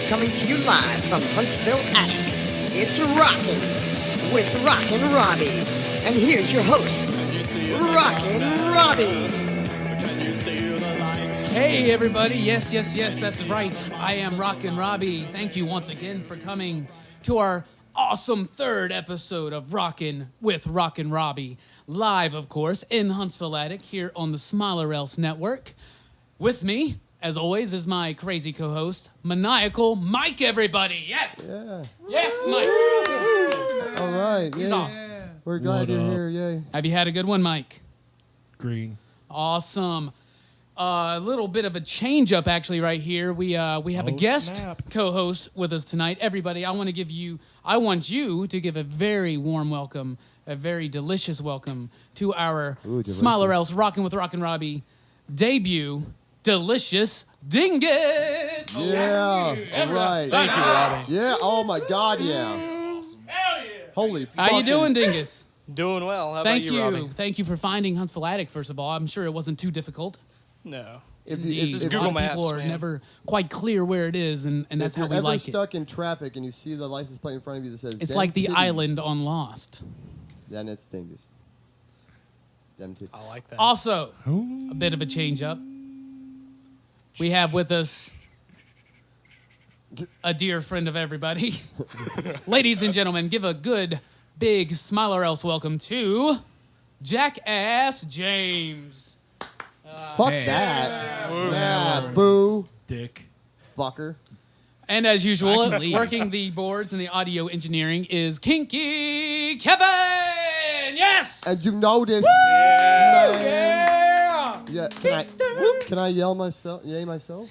coming to you live from Huntsville Attic. It's Rockin' with Rockin Robbie. And here's your host, Rockin Robbie. Hey everybody, yes, that's right. I am Rockin Robbie. Thank you once again for coming to our awesome third episode of Rockin' with Rockin Robbie. Live, of course, in Huntsville Attic here on the Smiler Else Network. With me, as always, is my crazy co-host, Maniacal Mike, everybody. Yes! Yeah. Yes, Mike! All right. He's yay. awesome. We're glad you're here. Yay. Have you had a good one, Mike? Green. Awesome. A little bit of a change-up, actually, right here. We have a guest co-host with us tonight. Everybody, I want you to give a very warm welcome, a very delicious welcome to our Smiler Else Rockin' with Rockin' Robbie debut, Delicious Dingus. Yeah. All right. Thank you, Robbie. Yeah. Oh my God. Yeah. Awesome. Hell yeah. Holy. Fucking. How you doing, Dingus? Doing well. How Thank about you, Robbie? Thank you for finding Huntsville Attic, first of all. I'm sure it wasn't too difficult. No. Indeed. just A Google lot of people Maps, are man. never quite clear where it is, and that's how If we you're ever like it. stuck in traffic and you see the license plate in front of you that says It's "Dem like the titties," island on Lost. then it's Dingus. Dem titties. I like that. Also, a bit of a change up. We have with us a dear friend of everybody. Ladies and gentlemen, give a good, big Smiler Else welcome to Jackass James. Fuck that. Yeah. Boo. Dick. Fucker. And as usual, I can leave. working the boards and the audio engineering is Kinky Kevin! Yes! And you notice. Yeah! Yeah. Can I yell myself? Yay myself.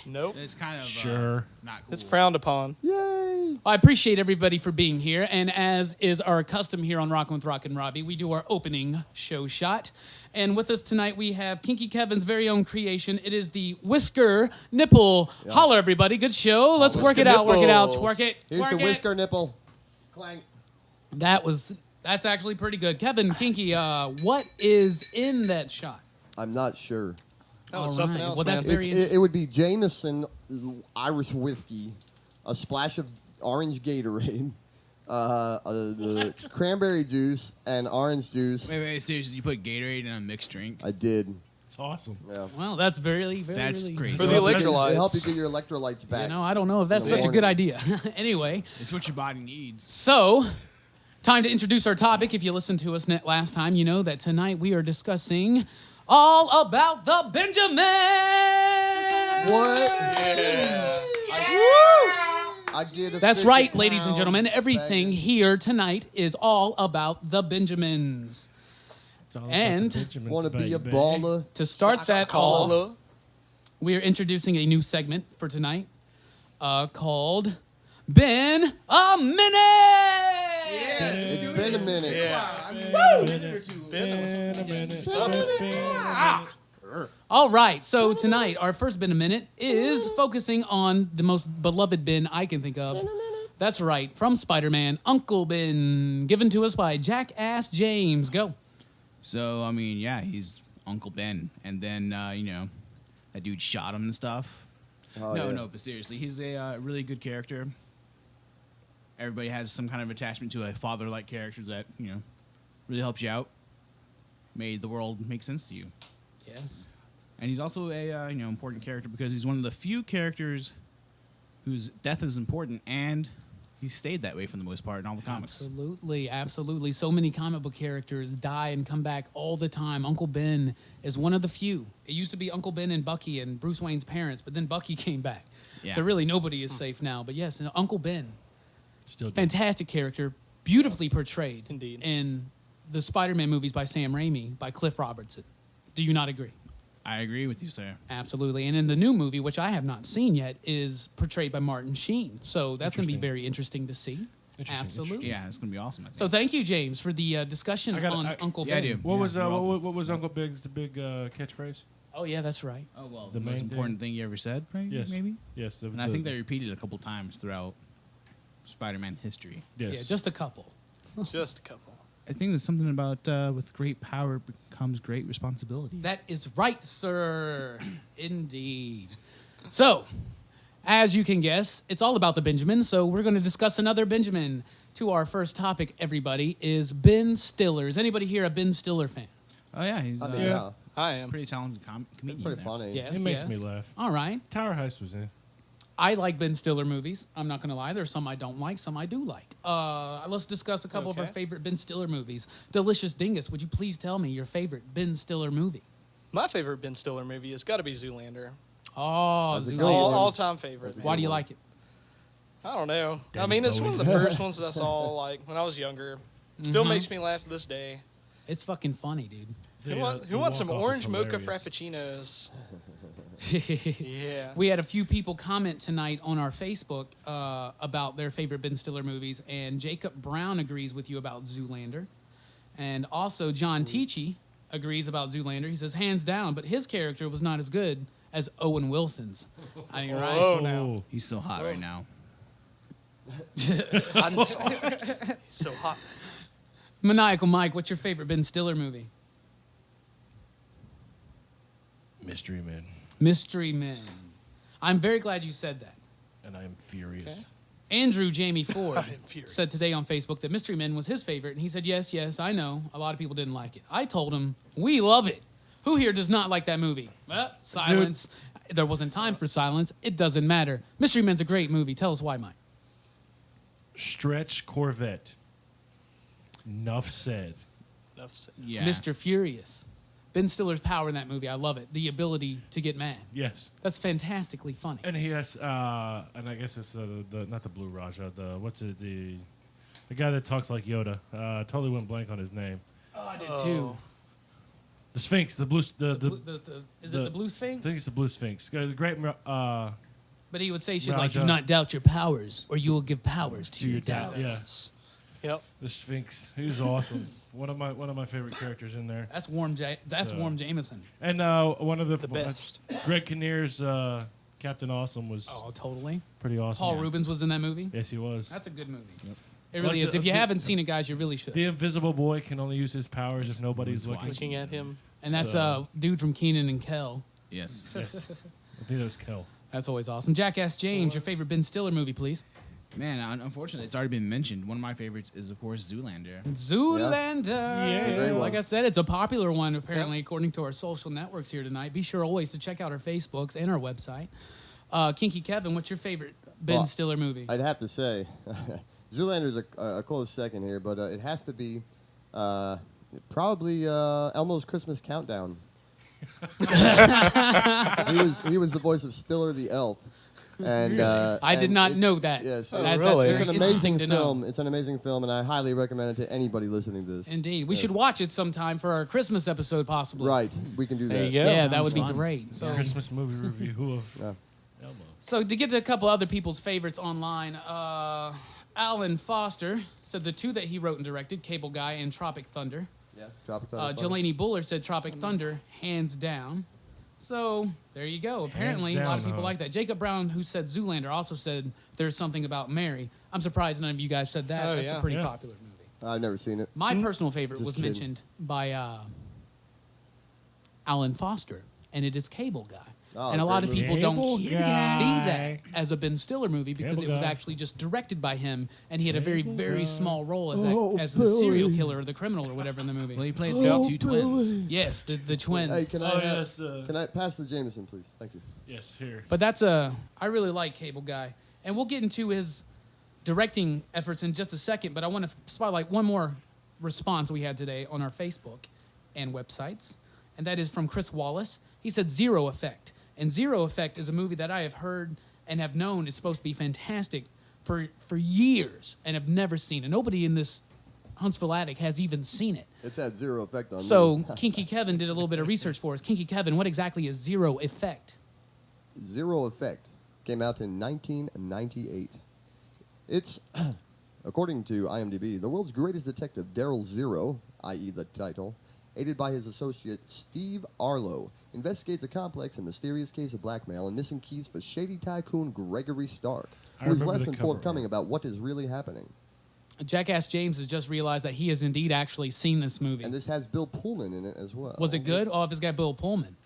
Nope. It's kind of Sure. not cool. It's frowned upon. Yay. I appreciate everybody for being here, and as is our custom here on Rockin' with Rockin' Robbie, we do our opening show shot. And with us tonight, we have Kinky Kevin's very own creation. It is the Whisker Nipple. Yeah. Holler, everybody. Good show. Let's work Whisker it out, work it out, nipples. twerk it, Here's twerk the it. whisker nipple. Clang. That's actually pretty good. Kevin, Kinky, what is in that shot? I'm not sure. That was All something right. else, Well, that's man. very It would be Jameson Irish whiskey, a splash of orange Gatorade, cranberry juice, and orange juice. Wait, seriously, you put Gatorade in a mixed drink? I did. It's awesome. Yeah. Well, that's very, very That's really crazy. For the It'll electrolytes. help you get your electrolytes back. You know, I don't know if that's In the such a good morning. idea. Anyway. It's what your body needs. So, time to introduce our topic. If you listened to us last time, you know that tonight we are discussing all about the Benjamin. What? I get a That's 50 right, ladies and pound gentlemen. Everything bag. here tonight is all about the Benjamins. It's all about And- the Benjamins, Want to be a baby. baller? To start that off, Cola. we are introducing a new segment for tonight called Ben a Minute. It's been a minute. All right, so tonight our first Ben a Minute is focusing on the most beloved Ben I can think of. That's right, from Spider-Man, Uncle Ben, given to us by Jackass James. Go. So, I mean, yeah, he's Uncle Ben. And then, that dude shot him and stuff. Oh, no, yeah. but seriously, he's a really good character. Everybody has some kind of attachment to a father-like character that, really helps you out. Made the world make sense to you. Yes. And he's also a important character because he's one of the few characters whose death is important, and he stayed that way for the most part in all the comics. Absolutely, absolutely. So many comic book characters die and come back all the time. Uncle Ben is one of the few. It used to be Uncle Ben and Bucky and Bruce Wayne's parents, but then Bucky came back. Yeah. So really nobody is safe now. But yes, Uncle Ben, Still good. fantastic character, beautifully portrayed Indeed. in the Spider-Man movies by Sam Raimi, by Cliff Robertson. Do you not agree? I agree with you, sir. Absolutely. And in the new movie, which I have not seen yet, is portrayed by Martin Sheen. So that's going to be Interesting. very interesting to see. Interesting, Absolutely. Yeah, it's going to be awesome. I think. So thank you, James, for the discussion I got- on I- Uncle yeah, I Ben. do. What was you're welcome. what was Uncle Big's big catchphrase? Oh, yeah, that's right. Oh, well, The the most main important thing you ever said, maybe? Yes. Maybe? Yes. And I think they repeated it a couple times throughout Spider-Man history. Yes. Yeah, just a couple. Just a couple. I think there's something about with great power comes great responsibility. That is right, sir. Indeed. So, As you can guess, it's all about the Benjamin, so we're going to discuss another Benjamin. To our first topic, everybody, is Ben Stiller. Is anybody here a Ben Stiller fan? Oh yeah, he's I mean, yeah. I am. pretty talented It's comedian. pretty there. funny. Yes, It makes yes. me laugh. All right. Tower Heist was in. I like Ben Stiller movies. I'm not going to lie. There's some I don't like, some I do like. Let's discuss a couple of our Okay. favorite Ben Stiller movies. Delicious Dingus, would you please tell me your favorite Ben Stiller movie? My favorite Ben Stiller movie has got to be Zoolander. Oh, That's a Zoolander. good one. All-time favorite. Why do you like it? I don't know. I Danny mean, it's one of the Bowie. first ones that I saw like when I was younger. Still makes me laugh to this day. It's fucking funny, dude. Who wants some walk-off orange is mocha hilarious. frappuccinos? Yeah. We had a few people comment tonight on our Facebook about their favorite Ben Stiller movies, and Jacob Brown agrees with you about Zoolander. And also, John Tichy agrees about Zoolander. He says, hands down, but his character was not as good as Owen Wilson's. I mean, right? Oh, no. He's so hot right now. I'm sorry. He's so hot. Maniacal Mike, what's your favorite Ben Stiller movie? Mystery Man. Mystery Men. I'm very glad you said that. And I am furious. Okay. Andrew Jamie Ford I'm furious. said today on Facebook that Mystery Men was his favorite, and he said, yes, I know. A lot of people didn't like it. I told him, we love it. Who here does not like that movie? Well, silence. There wasn't time for silence. It doesn't matter. Mystery Men's a great movie. Tell us why, Mike. Stretch Corvette. Enough said. Enough said. Yeah. Mr. Furious. Ben Stiller's power in that movie. I love it. The ability to get mad. Yes. That's fantastically funny. And he has, and I guess it's the not the Blue Raja, the guy that talks like Yoda. Totally went blank on his name. Oh, I did too. The Sphinx, the blue, Is it the Blue I Sphinx? think it's the Blue Sphinx. The great, But he would say shit like, Raja. do not doubt your powers, or you will give powers to your doubt. doubts. Yep. the Sphinx. He was awesome. One of my favorite characters in there. That's Warm So- Warm Jameson. And one of The best. Greg Kinnear's Captain Awesome was Oh, totally. pretty awesome. Paul Rubens was in that movie. Yes, he was. That's a good movie. Yep. It really Like is. the- If you the- haven't seen it, guys, you really should. The Invisible Boy can only use his powers if nobody's looking. Looking at him. And that's So- dude from Keenan and Kel. Yes. Yes. I think that was Kel. That's always awesome. Jackass James, your favorite Ben Stiller movie, please. Man, unfortunately, it's already been mentioned. One of my favorites is, of course, Zoolander. Zoolander. Yeah. Great one. Like I said, it's a popular one, apparently, according to our social networks here tonight. Be sure always to check out our Facebooks and our website. Kinky Kevin, what's your favorite Ben Well, Stiller movie? I'd have to say, Zoolander's a close second here, but it has to be probably Elmo's Christmas Countdown. he was the voice of Stiller the elf, and I did and not it- know that. Yes, Oh, That's really? very it's an interesting amazing to film. know. It's an amazing film, and I highly recommend it to anybody listening to this. Indeed. We Yes. should watch it sometime for our Christmas episode, possibly. Right, we can do There that. you go. Yeah, that Sounds would be fun. great. So, Christmas movie review of Yeah. Elmo. so to get to a couple other people's favorites online, Alan Foster said the two that he wrote and directed, Cable Guy and Tropic Thunder. Yeah, Tropic Thunder. Jelani Buller said Tropic Thunder, hands down. So there you go. Apparently, a lot of down, people huh? like that. Jacob Brown, who said Zoolander, also said there's something about Mary. I'm surprised none of you guys said that. Oh, That's a yeah. pretty Yeah. popular movie. I've never seen it. My personal favorite Just was kidding. mentioned by Alan Foster, and it is Cable Guy. Oh, and a lot of great people movie. don't Cable see Guy. that as a Ben Stiller movie because Cable it was Guy. actually just directed by him, and he had a very, Cable very Guy. small role as, Oh, as the serial Billy. killer or the criminal or whatever in the movie. Well, he played Oh, the two twins. Yes, the twins. Hey, can I- Oh, yes. Can I pass the Jameson, please? Thank you. Yes, here. But I really like Cable Guy. And we'll get into his directing efforts in just a second, but I want to spotlight one more response we had today on our Facebook and websites, and that is from Chris Wallace. He said Zero Effect. And Zero Effect is a movie that I have heard and have known is supposed to be fantastic for years and have never seen it. Nobody in this Huntsville Attic has even seen it. It's had zero effect on So me. Kinky Kevin did a little bit of research for us. Kinky Kevin, what exactly is Zero Effect? Zero Effect came out in 1998. It's, according to IMDb, the world's greatest detective, Daryl Zero, i.e. the title, aided by his associate Steve Arlo, investigates a complex and mysterious case of blackmail and missing keys for shady tycoon Gregory Stark, I who is remember less the than cover forthcoming art. about what is really happening. Jackass James has just realized that he has indeed actually seen this movie. And this has Bill Pullman in it as well. Was it good? Oh, if it's got Bill Pullman.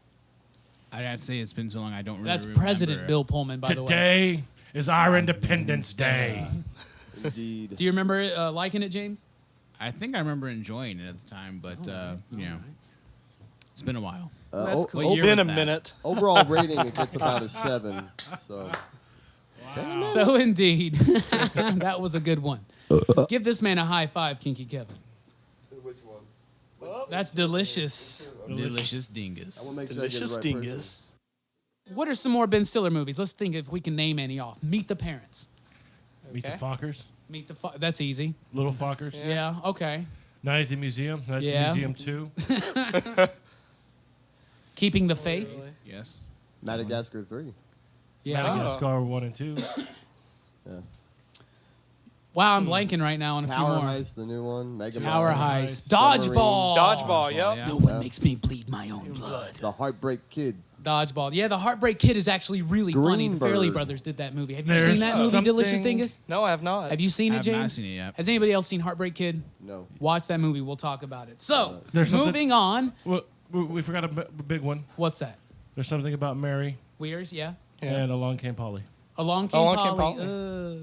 I'd have to say it's been so long I don't really That's remember. President Bill Pullman, by the way. Today is our Independence Day. Indeed. Do you remember liking it, James? I think I remember enjoying it at the time, but you know, it's been a while. That's cool. What It's year been was a that? minute. Overall rating, it gets about a 7. So So indeed, that was a good one. Give this man a high five, Kinky Kevin. which one? That's delicious. Delicious I dingus. will make sure Delicious I get the right dingus. What are some more Ben Stiller movies? Let's think if we can name any off. Meet the Parents. Meet the Okay. Fockers. That's easy. Little Fockers. Yeah, okay. Night at the Museum. Night Yeah. at the Museum 2. Keeping the Faith. Yes. person. Madagascar 3. Yeah. Madagascar 1 and 2. Yeah. Wow, I'm blanking right now on a few Tower more. Heist, the new one. Mega Tower Man. Heist. Submarine. Dodgeball. Dodgeball, yep. Yeah. No one makes me bleed my own blood. The Heartbreak Kid. Dodgeball. Yeah, The Heartbreak Kid is actually really funny. The Fairley Greenberg. Brothers did that movie. Have you There's seen that movie, Delicious something- Dingus? No, I have not. Have you seen I it, have not James? seen it yet. Has anybody else seen Heartbreak Kid? No. Watch that movie. We'll talk about it. So, There's something- moving on. Well, we forgot a big one. What's that? There's something about Mary, Weirs, yeah. Yeah. and Along Came Polly. Along Came Along Came Polly.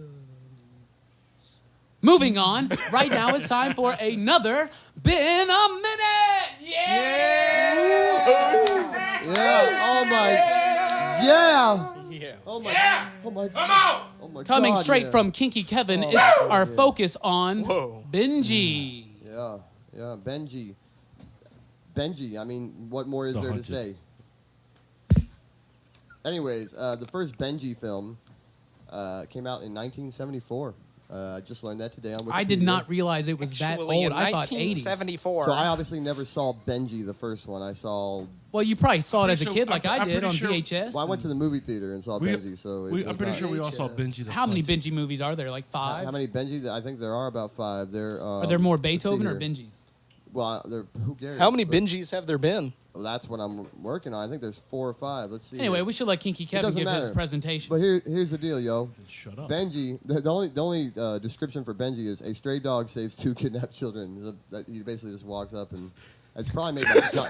Moving on. Right now it's time for another Been a Minute. Yeah! Yeah. Oh my. Yeah. Yeah. Oh my. Oh my. Oh my. Coming God, straight yeah. from Kinky Kevin, it's our focus on Whoa. Benji. Yeah. Yeah. Benji. Benji. I mean, what more is The there Hunted. to say? Anyways, the first Benji film came out in 1974. I just learned that today on Wikipedia. I did not realize it was that Actually, old. in I thought 80s. 1974. So I obviously never saw Benji, the first one. I saw. Well, you probably saw it as a pretty kid sure- like I I'm did pretty on sure- VHS. Well, I went to the movie theater and saw We- Benji, so it I'm was pretty not- sure we all saw VHS. Benji the How many Hunted. Benji movies are there? Like 5? How many Benji? I think there are about 5. Are there more let's see Beethoven or here. Benjis? Well, who cares? How many But- Benjis have there been? Well, that's what I'm working on. I think there's 4 or 5. Let's see. Anyway, here. we should let Kinky Kevin doesn't give his matter. presentation. But here's the deal, yo. Shut up. Benji, the only description for Benji is a stray dog saves 2 kidnapped children. That he basically just walks up and it's probably made by John,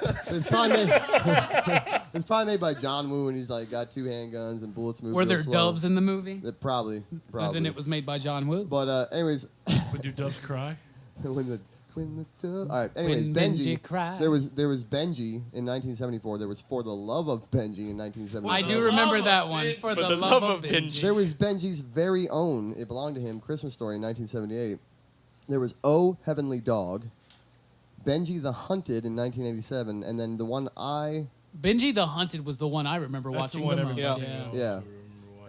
it's probably made by John Woo and he's like got 2 handguns and bullets move. Were real there slow. doves in the movie? Probably. And then it was made by John Woo. But anyways, Would your doves cry? when the dove. All right. Anyways, When Benji. Benji cries. There was Benji in 1974. There was For the Love of Benji in 1974. I do remember that one. For the love of Benji. There was Benji's very own, it belonged to him, Christmas Story in 1978. There was Oh Heavenly Dog, Benji the Hunted in 1987, and then the one Benji the Hunted was the one I remember That's the watching one the most. everybody Yeah. knows. yeah,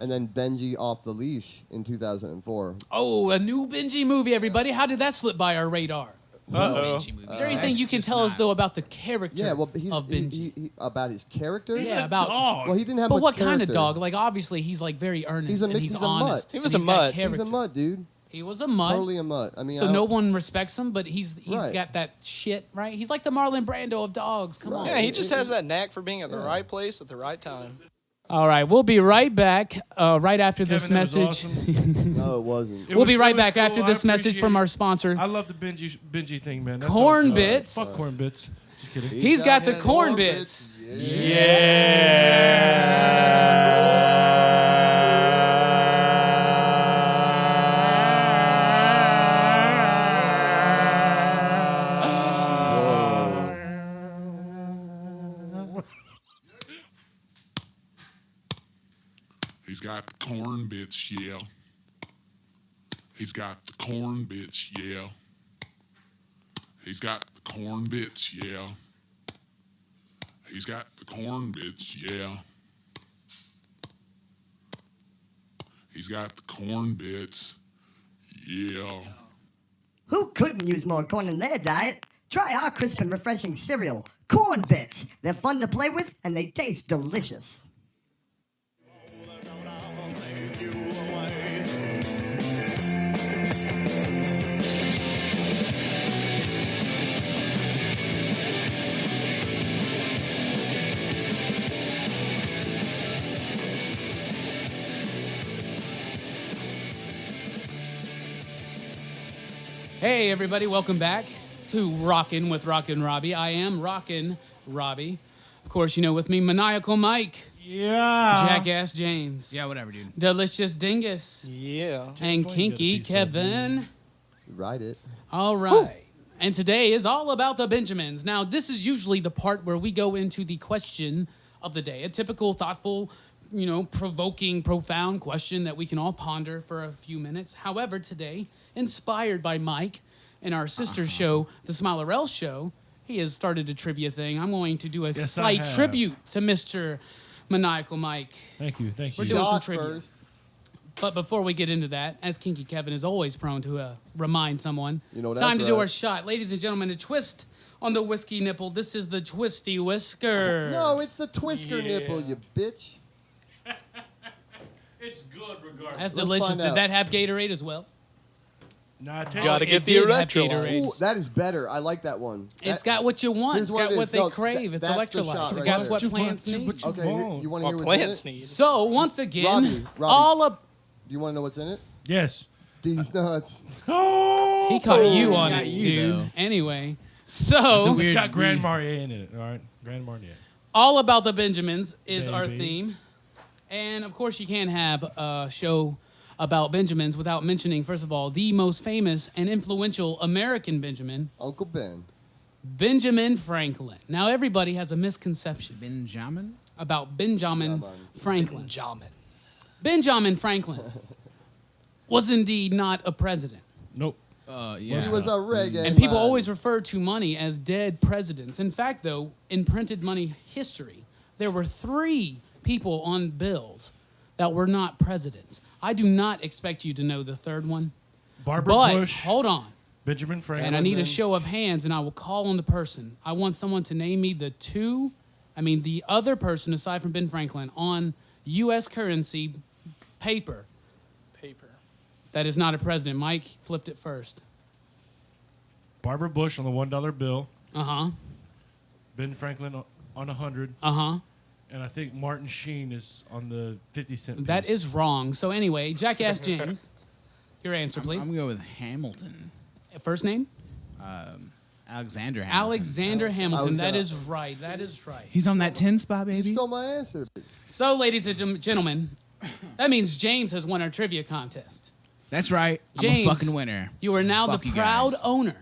and then Benji Off the Leash in 2004. Oh, a new Benji movie, everybody. How did that slip by our radar? Uh-oh. Benji movies. Is there anything That's you can just tell us, not- though, about the character Yeah, well, of Benji? he about his character. Yeah, about. Dog. Well, he didn't have But much what kind of character. dog? Like, obviously, he's like very earnest He's a and mix- he's he's a mutt. honest. He was and a he's got mutt. He's a character. mutt, dude. He was a mutt. Totally a mutt. I mean, So I no don't- one respects him, but he's Right. got that shit, right? He's like the Marlon Brando of dogs. Come on. Yeah, he just has that knack for being at the right place at the right time. All right, we'll be right back right after this Kevin, that was message. awesome. No, it wasn't. It We'll be was- right it was back cool. after I this message appreciate from it. our sponsor. I love the Benji thing, man. That's Corn all good. bits. Fuck corn bits. Just kidding. He's got the his corn bits. He's got the corn bits, yeah. He's got the corn bits, yeah. He's got the corn bits, yeah. He's got the corn bits, yeah. He's got the corn bits, yeah. Who couldn't use more corn in their diet? Try our crisp and refreshing cereal, Corn Bits. They're fun to play with and they taste delicious. Hey, everybody, welcome back to Rockin' with Rockin' Robbie. I am Rockin' Robbie. Of course, you know, with me, Maniacal Mike, Yeah. Jackass James, Yeah, whatever, dude. Delicious Dingus, Yeah. and Just like Kinky you got a piece of Kevin. Ride it. All right. And today is all about the Benjamins. Now, this is usually the part where we go into the question of the day, a typical, thoughtful, you know, provoking, profound question that we can all ponder for a few minutes. However, today, inspired by Mike in our sister show, the Smilerell Show, he has started a trivia thing. I'm going to do a Yes, I slight have. tribute to Mr. Maniacal Mike. Thank you. Thank We're you. doing some Shot trivia. first. But before we get into that, as Kinky Kevin is always prone to remind someone, You know, time that's to do right. our shot. Ladies and gentlemen, a twist on the whiskey nipple. This is the Twisty Whisker. No, it's the Twister Yeah. nipple, you bitch. It's good regardless. That's Let's delicious. find Did out. that have Gatorade as well? Nah, Gotta It get the did have electrolytes. Gatorade. Ooh, that is better. I like that one. It's That- got what you want. Here's It's what got it what is. they No, crave. It's that's the electrolytes. shot right That's there. what You plants want- need. what you Okay, here, want. you want to hear What what's plants in it? need. So, once again, Robbie, all up. You want to know what's in it? Yes. These nuts. Oh. He caught you on Got it, you, dude. though. Anyway, It's a so weird- It's got Grand Marnier in it. All right, Grand Marnier. all about the Benjamins is our Baby. theme. And of course, you can't have a show about Benjamins without mentioning, first of all, the most famous and influential American Benjamin, Uncle Ben. Benjamin Franklin. Now, everybody has a misconception Benjamin? about Benjamin Benjamin. Franklin. Jamin. Benjamin Franklin was indeed not a president. Nope. Yeah. He was a reggae And people man. always refer to money as dead presidents. In fact, though, in printed money history, there were 3 people on bills that were not presidents. I do not expect you to know the third one. Barbara But Bush, hold on. Benjamin Franklin. And I need a in. show of hands, and I will call on the person. I want someone to name me the other person aside from Ben Franklin on U.S. currency paper Paper. that is not a president. Mike flipped it first. Barbara Bush on the $1 bill. Uh-huh. Ben Franklin on 100. Uh-huh. And I think Martin Sheen is on the 50-cent piece. That is wrong. So anyway, Jackass James, your answer, I'm please. going to go with Hamilton. First name? Alexander Hamilton. Alexander Hamilton. That gonna- is right. That is right. He's on that 10 spot, You baby. stole my answer. So, ladies and gentlemen, that means James has won our trivia contest. That's right. James, I'm a fucking winner. You are now Fuck the you proud guys. owner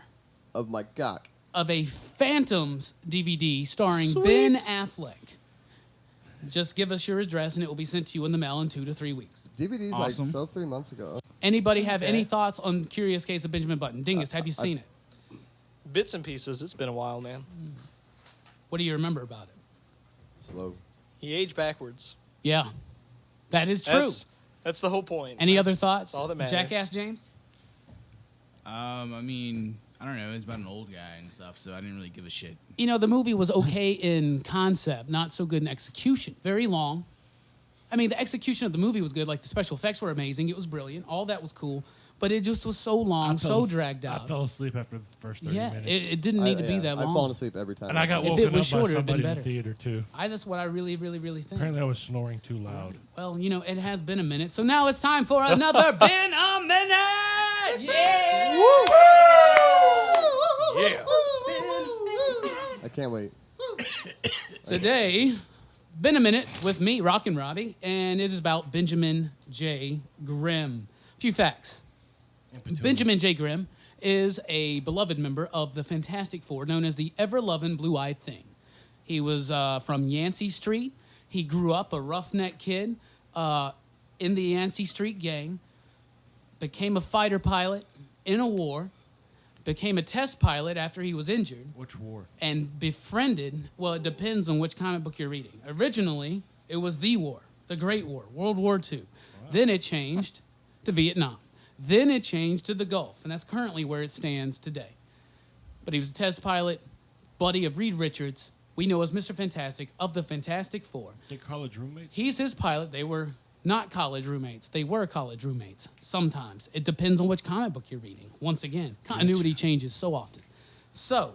Of my cock. of a Phantoms DVD starring Sweet. Ben Affleck. Just give us your address and it will be sent to you in the mail in 2 to 3 weeks. DVD's Awesome. like so 3 months ago. Anybody have any Okay. thoughts on Curious Case of Benjamin Button? Dingus, have you seen it? Bits and pieces. It's been a while, man. What do you remember about it? Slow. He aged backwards. Yeah, that is true. That's the whole point. Any other That's thoughts? all that matters. Jackass James? I mean, I don't know. It's about an old guy and stuff, so I didn't really give a shit. You know, the movie was okay in concept, not so good in execution. Very long. I mean, the execution of the movie was good. Like, the special effects were amazing. It was brilliant. All that was cool. But it just was so long, so dragged I out. fell asleep after the first 30 Yeah, minutes. it didn't need to be Yeah, that I've fallen long. asleep every time. And I got If woken it was up shorter, by it'd been somebody in the better. theater, too. That's what I really, really, really think. Apparently I was snoring too loud. Well, you know, it has been a minute. So now it's time for another Ben a Minute! Yeah! Yeah. I can't wait. Today, been a minute with me, Rockin Robbie, and it is about Benjamin J. Grimm. A few facts. Benjamin J. Grimm is a beloved member of the Fantastic Four, known as the ever-loving Blue-Eyed Thing. He was from Yancey Street. He grew up a roughneck kid in the Yancey Street gang, became a fighter pilot in a war, became a test pilot after he was injured, Which war? and befriended, well, it depends on which comic book you're reading. Originally, it was the war, the Great War, World War II. Then it changed to Vietnam. Then it changed to the Gulf, and that's currently where it stands today. But he was a test pilot, buddy of Reed Richards. We know as Mr. Fantastic of the Fantastic Four. They college roommates? He's his pilot. They were not college roommates. They were college roommates sometimes. It depends on which comic book you're reading. Once again, continuity changes so often. So,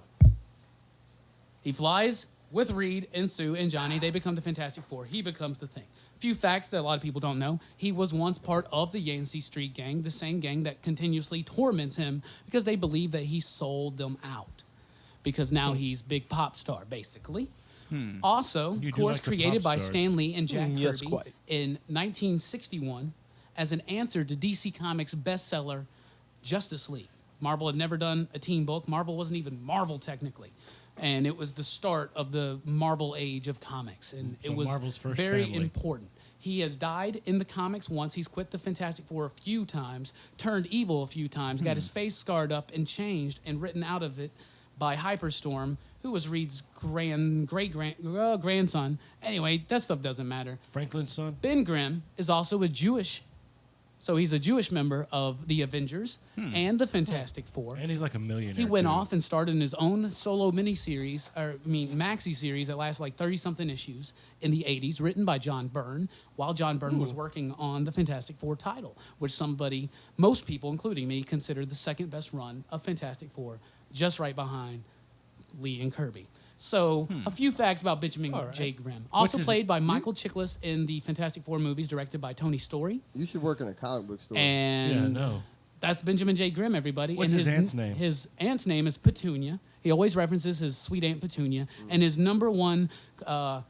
he flies with Reed and Sue and Johnny. They become the Fantastic Four. He becomes the Thing. A few facts that a lot of people don't know. He was once part of the Yancey Street gang, the same gang that continuously torments him because they believe that he sold them out. Because now he's big pop star, basically. Also, You of do course, like the created pop by stars. Stan Lee and Jack Yes, Kirby quite. in 1961 as an answer to DC Comics bestseller Justice League. Marvel had never done a team book. Marvel wasn't even Marvel technically. And it was the start of the Marvel age of comics. And So it was Marvel's first very family. important. He has died in the comics once. He's quit the Fantastic Four a few times, turned evil a few times, got his face scarred up and changed and written out of it by Hyperstorm, who was Reed's grandson. Anyway, that stuff doesn't matter. Franklin's son. Ben Grimm is also a Jewish, so he's a Jewish member of the Avengers and the Fantastic Four. And he's like a millionaire. He went too. off and started his own solo miniseries, maxi series that lasts like 30-something issues in the 80s, written by John Byrne, while John Byrne was working on the Fantastic Four title, which most people, including me, consider the second best run of Fantastic Four, just right behind Lee and Kirby. So, a few facts about Benjamin J. Grimm. Also played by Michael Chiklis in the Fantastic Four movies, directed by Tony Story. You should work in a comic book store. And Yeah, no. that's Benjamin J. Grimm, everybody. What's and his aunt's name? His aunt's name is Petunia. He always references his sweet Aunt Petunia. And his number one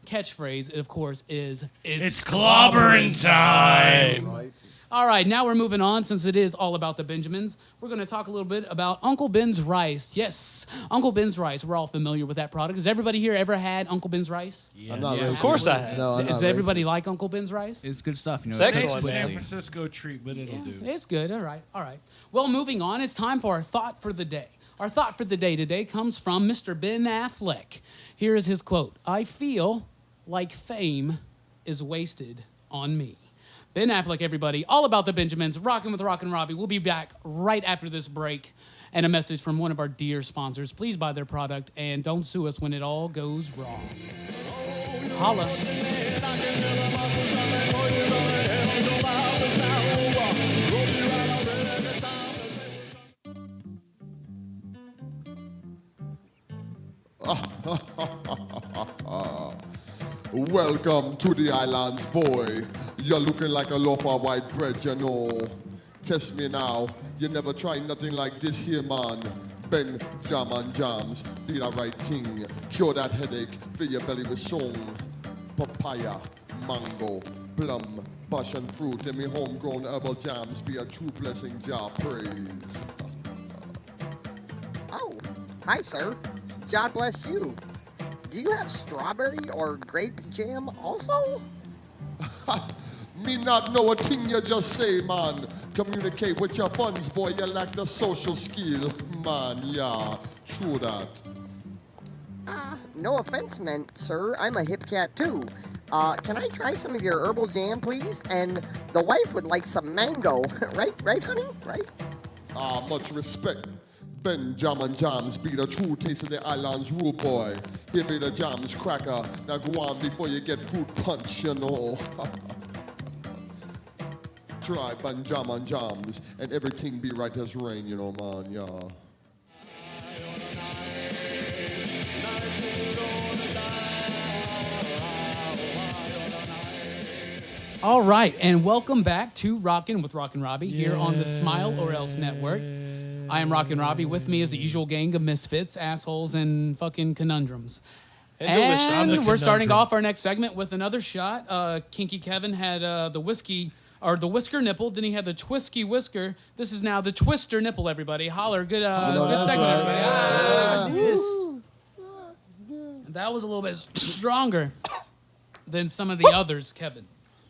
catchphrase, of course, is It's clobbering time. Right? All right, now we're moving on since it is all about the Benjamins. We're going to talk a little bit about Uncle Ben's rice. Yes, Uncle Ben's rice. We're all familiar with that product. Has everybody here ever had Uncle Ben's rice? I'm not racist. Of course I have. No, I'm Does not everybody racist. like Uncle Ben's rice? It's good stuff. You know, It's it tastes excellent. quickly. San Francisco treat, but it'll do. It's good. All right. All right. Well, moving on, it's time for our thought for the day. Our thought for the day today comes from Mr. Ben Affleck. Here is his quote. I feel like fame is wasted on me. Ben Affleck, everybody, all about the Benjamins, rocking with Rockin Robbie. We'll be back right after this break and a message from one of our dear sponsors. Please buy their product and don't sue us when it all goes wrong. Holla. Welcome to the islands, boy. You're looking like a loaf of white bread, you know. Test me now. You never tried nothing like this here, man. Ben Jam and Jams, be the right thing. Cure that headache, fill your belly with song. Papaya, mango, plum, passion fruit, and me homegrown herbal jams be a true blessing, Jah praise. Oh, hi, sir. God bless you. Do you have strawberry or grape jam also? Me not know a thing you just say, man. Communicate with your funds, boy. You lack the social skill, man. Yeah, true that. No offense meant, sir. I'm a hip cat too. Can I try some of your herbal jam, please? And the wife would like some mango. Right, honey? Right? Much respect. Ben Jam and Jams be the true taste of the island's rule, boy. Here be the jams cracker. Now go on before you get fruit punch, you know. Try Ben Jam and Jams, and everything be right as rain, you know, man, yeah. All right, and welcome back to Rockin' with Rockin' Robbie here on the Smile or Else Network. I am Rockin' Robbie. With me is the usual gang of misfits, assholes, and fucking conundrums. And delicious. And I'm the we're starting conundrum. off our next segment with another shot. Kinky Kevin had the whiskey, or the whisker nipple. Then he had the twisky whisker. This is now the twister nipple, everybody. Holler. Good, good that's segment, right. everybody. Ah, that was a little bit stronger than some of the others, Kevin.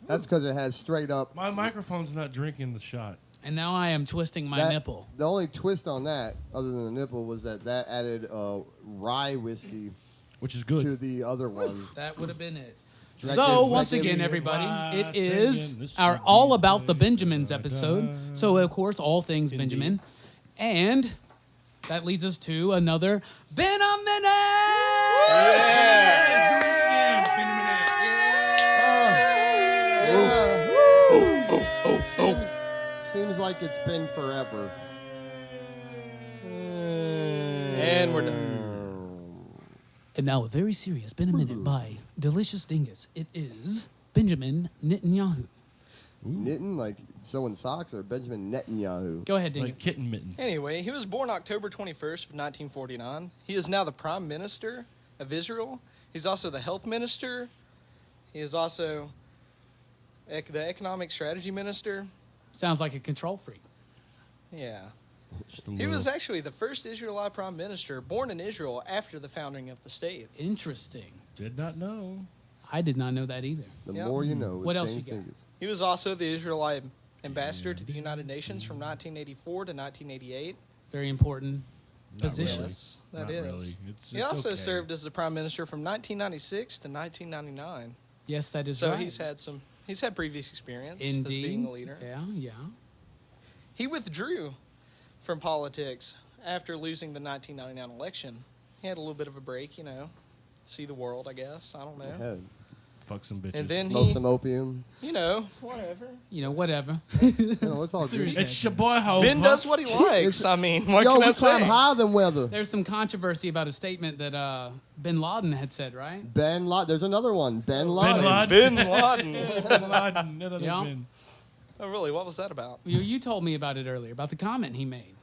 That's because it has straight up. My microphone's not drinking the shot. And now I am twisting my nipple. The only twist on that, other than the nipple, was that added rye whiskey Which is to good. the other one. That would have been it. Right So, there, once right there. again, everybody, it Why is singing this our song All we About the play Benjamins da episode. da. So, of course, all things Benjamin. And that leads us to another Ben a Seems like it's been forever. And we're done. And now a very serious Ben a Minute by Delicious Dingus. It is Benjamin Netanyahu. Knitting, like sewing socks, or Benjamin Netanyahu? Go ahead, Like Dingus. kitten mittens. Anyway, he was born October 21st of 1949. He is now the Prime Minister of Israel. He's also the health minister. He is also the economic strategy minister. Sounds like a control freak. Yeah. Just a He little- was actually the first Israelite prime minister born in Israel after the founding of the state. Interesting. Did not know. I did not know that either. The Yep. more you know. with What else James you got? Dingus. He was also the Israelite ambassador to the United Nations from 1984 to 1988. Very important Not position. really. Yes, that Not is. really. He It's also okay. served as the prime minister from 1996 to 1999. Yes, that is So right. he's had previous experience as Indeed. being a leader. Yeah, yeah. He withdrew from politics after losing the 1999 election. He had a little bit of a break, see the world, I guess. I don't know. Head. Fuck some bitches. And then Smoke some opium. whatever. Whatever. It's all good. It's your boy Ho. Ben does what he likes. I mean, what Yo, can we I climb say? higher than weather. There's some controversy about a statement that Bin Laden had said, right? Ben Laden. There's another one. Ben Laden. Laden. Bin Laden. Ben Laden. None of Yeah. them. Oh, really? What was that about? You told me about it earlier, about the comment he made.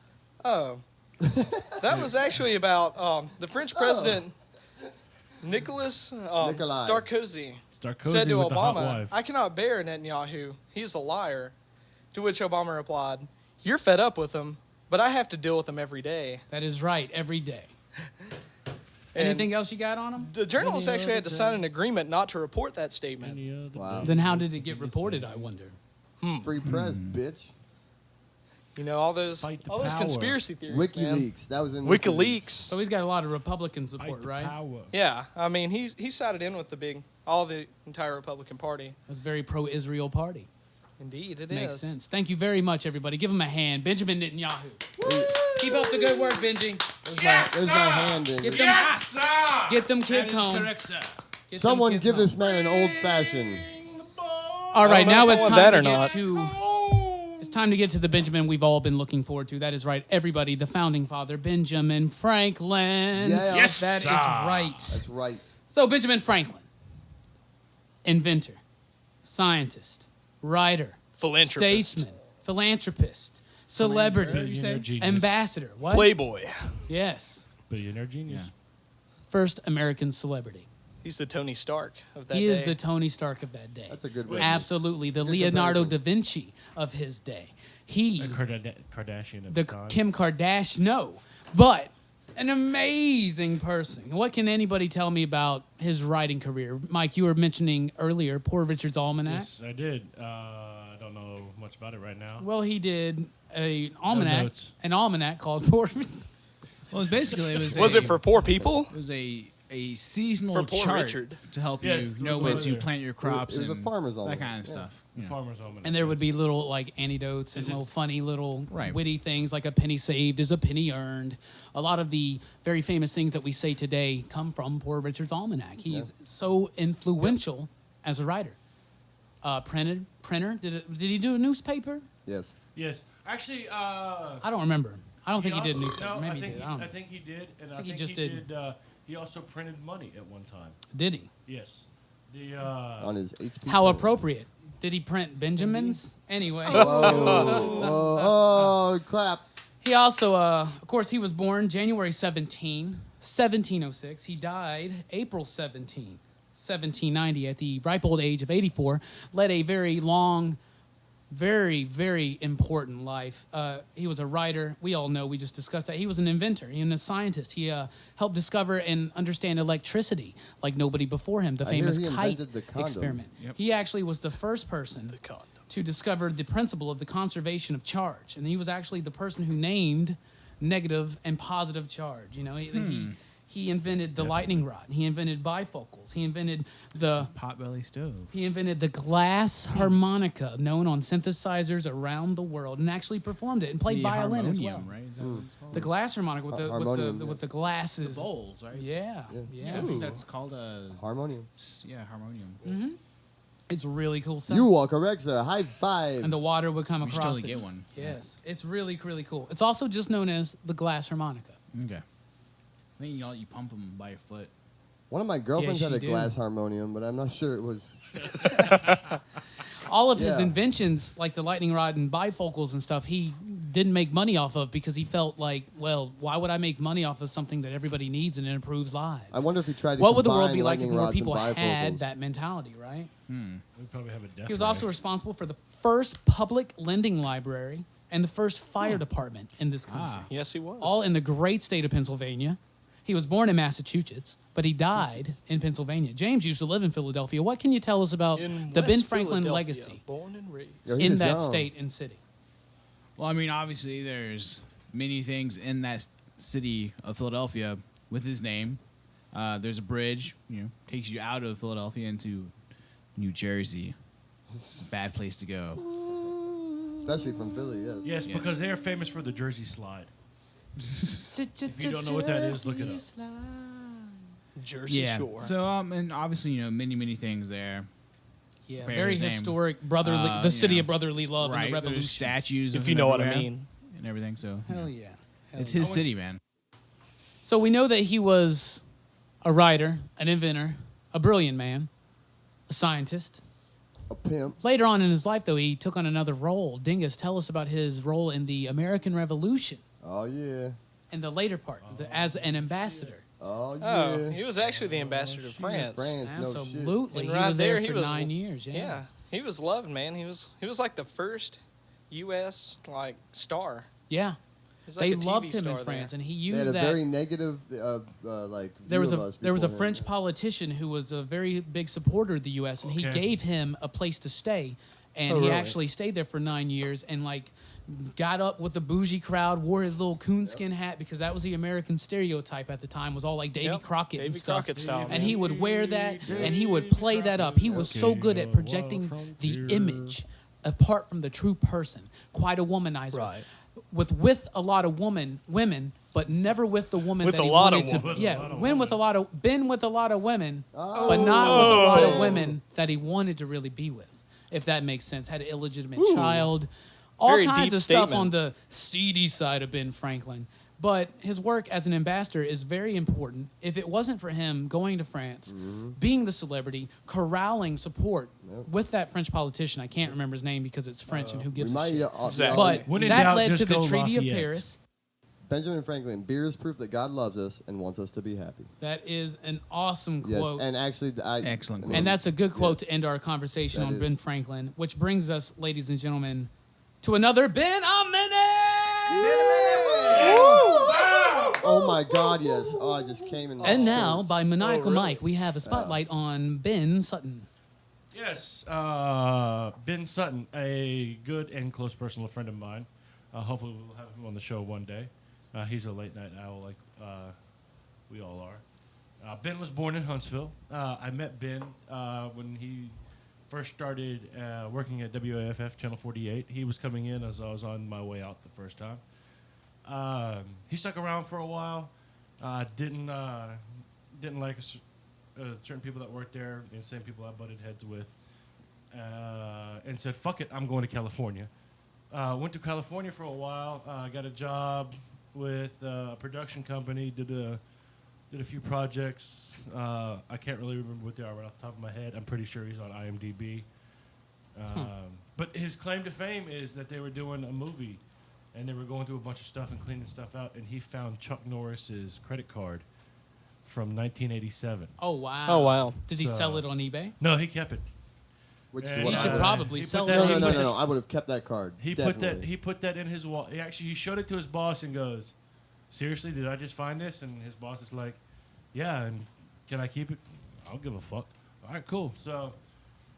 Oh, that was actually about the French president Nicolas Nikolai. Sarkozy. Sarkozy Said to with the hot Obama, wife. "I cannot bear Netanyahu. He's a liar." To which Obama replied, "You're fed up with him, but I have to deal with him every day." That is right, every day. And Anything else you got on him? The journalists Any actually had to other sign day. an agreement not to report that statement. Any other Wow. day. Then how did it get reported, I wonder? Free press, bitch. All those Fight the all those power. conspiracy theories. man. WikiLeaks. That was in WikiLeaks. So he's got a lot of Republican Fight support, the right? power. Yeah, I mean he sided in with the entire Republican Party. That's a very pro-Israel party. Indeed, it is. Makes sense. Thank you very much, everybody. Give him a hand. Benjamin Netanyahu. Keep up the good work, Benji. There's my hand in Get it. them, get them That kids is home. correct, sir. Get them Someone kids give home. this man an old fashioned. All right, I don't know now if I it's want time that to or get not. to. It's time to get to the Benjamin we've all been looking forward to. That is right, everybody. The founding father, Benjamin Franklin. Yeah. Yes, That is sir. right. That's right. So Benjamin Franklin, inventor, scientist, writer, Philanthropist. statesman, philanthropist, celebrity, Billionaire genius. ambassador. What? Playboy. Yes. Billionaire genius. Yeah. First American celebrity. He's the Tony Stark of that He day. is the Tony Stark of that day. That's a good way. Absolutely. The Good Leonardo da comparison. Vinci of his day. He, A Kardashian of the the time. Kim Kardashian, no, but an amazing person. What can anybody tell me about his writing career? Mike, you were mentioning earlier Poor Richard's Almanac. Yes, I did. I don't know much about it right now. Well, he did an almanac called Poor. Well, it was Was it for poor people? It was a seasonal For poor chart Richard. to help Yes, you know the when to weather. plant your crops It was a and farmer's that almanac, kind of yeah. stuff. The Yeah. Farmer's Almanac. And there would be little like anecdotes and little funny little Right. witty things like a penny saved is a penny earned. A lot of the very famous things that we say today come from Poor Richard's Almanac. He's so influential as a writer. Printer. Did he do a newspaper? Yes. Yes. Actually, I don't remember. I don't think he did a also- newspaper. No, Maybe I think he did. I don't know. I think he did, and I think think he just he did. he also printed money at one time. Did he? Yes. The On his HP. How printer. appropriate. Did he print Benjamins? Anyway. Oh, clap. He also, of course, he was born January 17, 1706. He died April 17, 1790, at the ripe old age of 84. Led a very long, very, very important life. He was a writer. We all know, we just discussed that. He was an inventor and a scientist. He helped discover and understand electricity like nobody before him, the I hear famous he kite invented the condom. experiment. Yep. He actually was the first person The condom. to discover the principle of the conservation of charge. And he was actually the person who named negative and positive charge. You know, he invented the lightning rod. He invented bifocals. He invented the Potbelly stove. glass harmonica known on synthesizers around the world and actually performed it and played The violin as well. harmonium, right? Is that what it's called? The glass harmonica with Harmonium, the yeah. with the glasses. bowls, right? Yeah. Yeah, I think that's called a Harmonium. harmonium. It's really cool stuff. You are correct, sir. High five. And the water would come We should across totally it. get one. Yes. It's really, really cool. It's also just known as the glass harmonica. Okay. I think you pump them by your foot. One of my girlfriends Yes, had a you do. glass harmonium, but I'm not sure it was. All of his Yeah. inventions, like the lightning rod and bifocals and stuff, he didn't make money off of because he felt like, well, why would I make money off of something that everybody needs and it improves lives? I wonder if he tried to What would the world combine be like if lightning more rods and people had bifocals. that mentality, right? We probably have a death He was ray. also responsible for the first public lending library and the first fire department in this country. Yes, he was. All in the great state of Pennsylvania. He was born in Massachusetts, but he died in Pennsylvania. James used to live in Philadelphia. What can you tell us about in the Ben West Franklin Philadelphia, legacy Born and raised. Yo, he in was that young. state and city? Well, I mean, obviously, there's many things in that city of Philadelphia with his name. There's a bridge, takes you out of Philadelphia into New Jersey. Bad place to go. Especially from Philly, yes. Yes, Yes. because they are famous for the Jersey Slide. If you don't know what that is, look it up. Jersey Shore. So, and obviously, many things there. Yeah, Bear very his name. historic brotherly, the city of brotherly love and Right, the there's revolution. statues. if of you him know what I everywhere mean. and everything. So Hell yeah. Hell it's yeah. his city, man. So we know that he was a writer, an inventor, a brilliant man, a scientist. A pimp. Later on in his life, though, he took on another role. Dingus, tell us about his role in the American Revolution Oh, yeah. in the later part, as an ambassador. Oh, Oh, yeah. he was actually the ambassador to France. France, no shit. Absolutely. And He right was there there, for he was 9 years. Yeah, he was loved, man. He was like the first U.S. like star. Yeah. He was like They a TV loved him star in France, there. and he They had used a that. very negative, There was view a of us there was a beforehand. French politician who was a very big supporter of the U.S. and he Okay. gave him a place to stay, and Oh, he really? actually stayed there for 9 years and like got up with the bougie crowd, wore his little coonskin hat because that was the American stereotype at the time, was all like Davy Yep, Crockett and Davy stuff. Crockett style, And man. he would wear that and he would play that up. He was so good at projecting the image apart from the true person. Quite a womanizer. Right. With a lot of women, but never with the woman With that a he lot of wanted to. women. Yeah, been with a lot of women, but not with a lot of women that he wanted to really be with. If that makes sense, had an illegitimate child, all Very kinds deep of stuff statement. on the seedy side of Ben Franklin. But his work as an ambassador is very important. If it wasn't for him going to France, being the celebrity, corralling support with that French politician, I can't remember his name because it's French and who We gives a might, shit. Exactly. But When in that doubt, led just to the go Treaty of Lafayette. Paris. Benjamin Franklin, beer is proof that God loves us and wants us to be happy. That is an awesome Yes, quote. and actually, Excellent And that's a good quote Yes. to end our conversation That on is. Ben Franklin, which brings us, ladies and gentlemen, to another Ben a Minute! Oh my God, yes. Oh, I just came in. And now, by shorts. Maniacal really? Mike, we have a spotlight on Ben Sutton. Yes, Ben Sutton, a good and close personal friend of mine. Hopefully, we'll have him on the show one day. He's a late night owl, like we all are. Ben was born in Huntsville. I met Ben when he first started working at WAFF Channel 48. He was coming in as I was on my way out the first time. He stuck around for a while. Didn't like certain people that worked there, the same people I butted heads with, and said, "Fuck it, I'm going to California." Went to California for a while. Got a job with a production company. Did a few projects. I can't really remember what they are right off the top of my head. I'm pretty sure he's on IMDb. But his claim to fame is that they were doing a movie, and they were going through a bunch of stuff and cleaning stuff out, and he found Chuck Norris's credit card from 1987. Oh, wow. Oh, wow. Did he So- sell it on eBay? No, he kept it. Which And is what He I should would- probably he sell put it. that- No, he no, put no, that- no. I would have kept that card. He Definitely. put that in his wall. Actually, he showed it to his boss and goes, "Seriously, did I just find this?" And his boss is like, "Yeah, and can I keep it?" "I don't give a fuck." All right, cool. So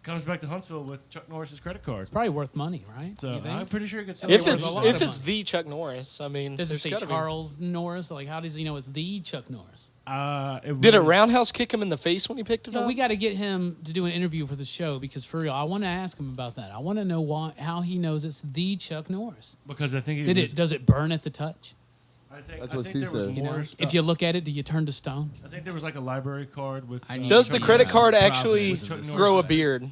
comes back to Huntsville with Chuck Norris's credit card. It's probably worth money, right? So You think? I'm pretty sure he could sell If it for it's a lot of if it's money. the Chuck Norris, I mean, Does it there's say gotta be- Charles Norris? Like, how does he know it's the Chuck Norris? Did a was- roundhouse kick him in the face when he picked it No, up? we got to get him to do an interview for the show because, for real, I want to ask him about that. I want to know how he knows it's the Chuck Norris. because I think Does it burn at the touch? That's I what think she there was said. You know, more if stuff. you look at it, do you turn to stone? I think there was like a library card with. I need Does to the be, credit card providence actually of this. grow a beard?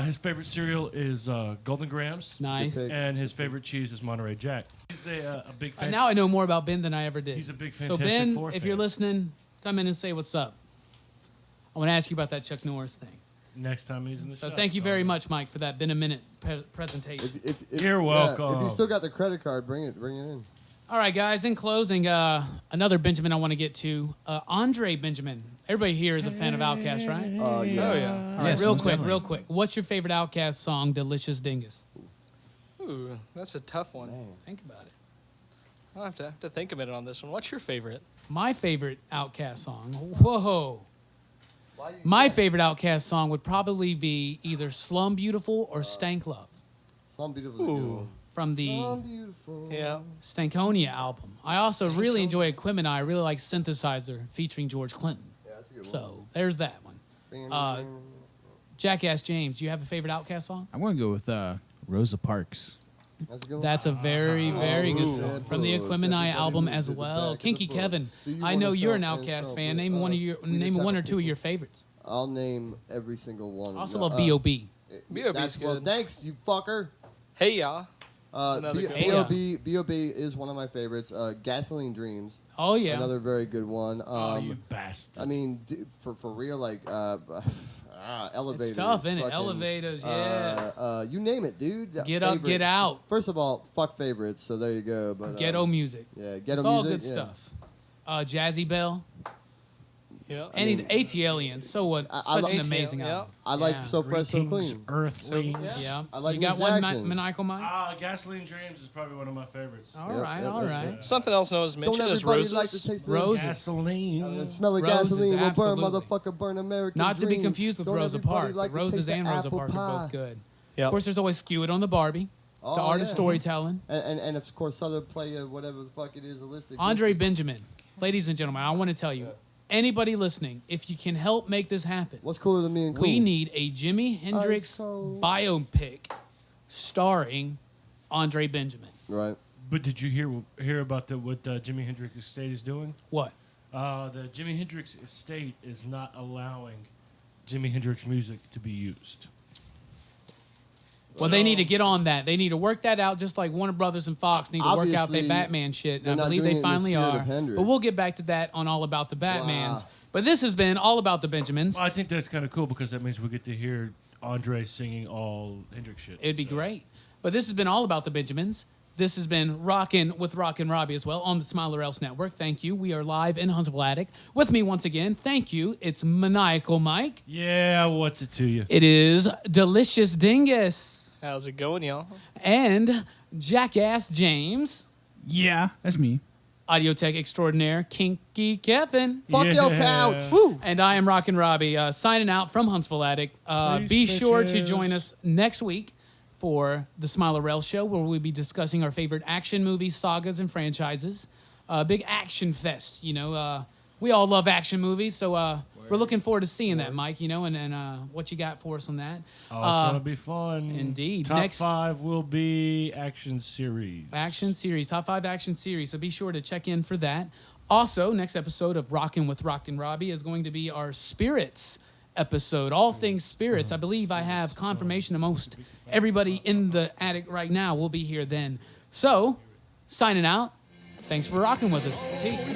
His favorite cereal is Golden Grams. Nice. pick. And his favorite cheese is Monterey Jack. He's a big fan. And now I know more about Ben than I ever did. He's a big So Fantastic Ben, Four if fan. you're listening, come in and say what's up. I want to ask you about that Chuck Norris thing. next time he's in the show. So thank you very much, Mike, for that been a minute presentation. You're welcome. If you still got the credit card, bring it in. All right, guys. In closing, another Benjamin I want to get to, Andre Benjamin. Everybody here is a fan of Outkast, right? Yeah. Oh, yeah. All right, Yes, real most quick, definitely. real quick. What's your favorite Outkast song, Delicious Dingus? Ooh, that's a tough one. Think about it. I'll have to think a minute on this one. What's your favorite? My favorite Outkast song. Whoa. My favorite Outkast song would probably be either Slum Beautiful or Stank Love Some beautiful. Good one. from the Some beautiful. Yeah. Stankonia album. I also really enjoy Equipment. I really like Synthesizer featuring George Clinton. Yeah, that's a good one. So there's that one. Jackass James, do you have a favorite Outkast song? I'm going to go with Rosa Parks. That's a good one. That's a very, very good song. Ooh. From the Equipment Everybody album move as to the well. back of the Kinky book. Kevin, Do you I wanna know you're an start and Outkast start fan. with, Name one the or type two of people? your favorites. I'll name every single one. I also No, love B.O.B. B.O.B.'s Well, good. thanks, you fucker. Hey, y'all. Another good one. B.O.B. is one of my favorites. Gasoline Dreams, Oh, yeah. another very good one. Oh, you bastard. I mean, for real, like Elevators. It's tough, isn't it? fucking, Elevators, yes. You name it, dude. Get up, get out. First of all, fuck favorites. So there you go. But Ghetto music. yeah, ghetto It's all music. good yeah. stuff. Jazzy Bell. Yeah. Any ATLians. So what? I Such like an ATL, amazing yeah. album. I like Yeah. So Fresh, So Greetings, Clean. Earthlings. Yeah. I like you got Miss one Jackson. maniacal Mike? Gasoline Dreams is probably one of my favorites. All Yep, right, yep, all yep, right. yep. Something else known as Don't mentioned is everybody roses. like to taste the Roses. Gasoline. The smell of Roses, gasoline will burn, absolutely. motherfucker, burn American Not to be dream. confused with Don't Rosa everybody Parks. like to Roses taste the and Rosa apple Parks are pie? both good. Yep. Of course, there's always Skew It on the Barbie. Oh, The art of yeah. storytelling. And of course, Southern Player, whatever the fuck it is, holistic. Andre Benjamin. Ladies and gentlemen, I want to tell you, anybody listening, if you can help make this happen, What's cooler than me and cool? we need a Jimi Hendrix so- biopic starring Andre Benjamin. Right. But did you hear about what Jimi Hendrix Estate is doing? What? The Jimi Hendrix Estate is not allowing Jimi Hendrix music to be used. Well, they need to get on that. They need to work that out, just like Warner Brothers and Fox need to work out their Obviously, Batman shit. they're And I not believe doing they it in the finally spirit are. of Hendrix. But we'll get back to that on All About the Batmans. Wow. But this has been All About the Benjamins. Well, I think that's kind of cool because that means we get to hear Andre singing all Hendrix shit. It'd be So- great. But this has been All About the Benjamins. This has been Rockin' with Rockin' Robbie as well on the Smile or Else Network. Thank you. We are live in Huntsville Attic. With me once again, thank you. It's Maniacal Mike. Yeah, what's it to you? It is Delicious Dingus. How's it going, y'all? And Jackass James. Yeah, that's me. Audio Tech Extraordinaire, Kinky Kevin. Fuck your Yeah. couch. Woo. And I am Rockin' Robbie, signing out from Huntsville Attic. Peace, Be sure to bitches. join us next week for the Smile or Else Show, where we'll be discussing our favorite action movies, sagas, and franchises. Big action fest, you know. We all love action movies, so we're looking forward to seeing that, Mike, you know, and what you got for us on that. Oh, it's gonna be fun. indeed. Top Next- 5 will be action series. Action series, top 5 action series. So be sure to check in for that. Also, next episode of Rockin' with Rockin' Robbie is going to be our Spirits episode. All things spirits. I believe I have confirmation of most everybody in the attic right now will be here then. So, signing out. Thanks for rocking with us. Peace.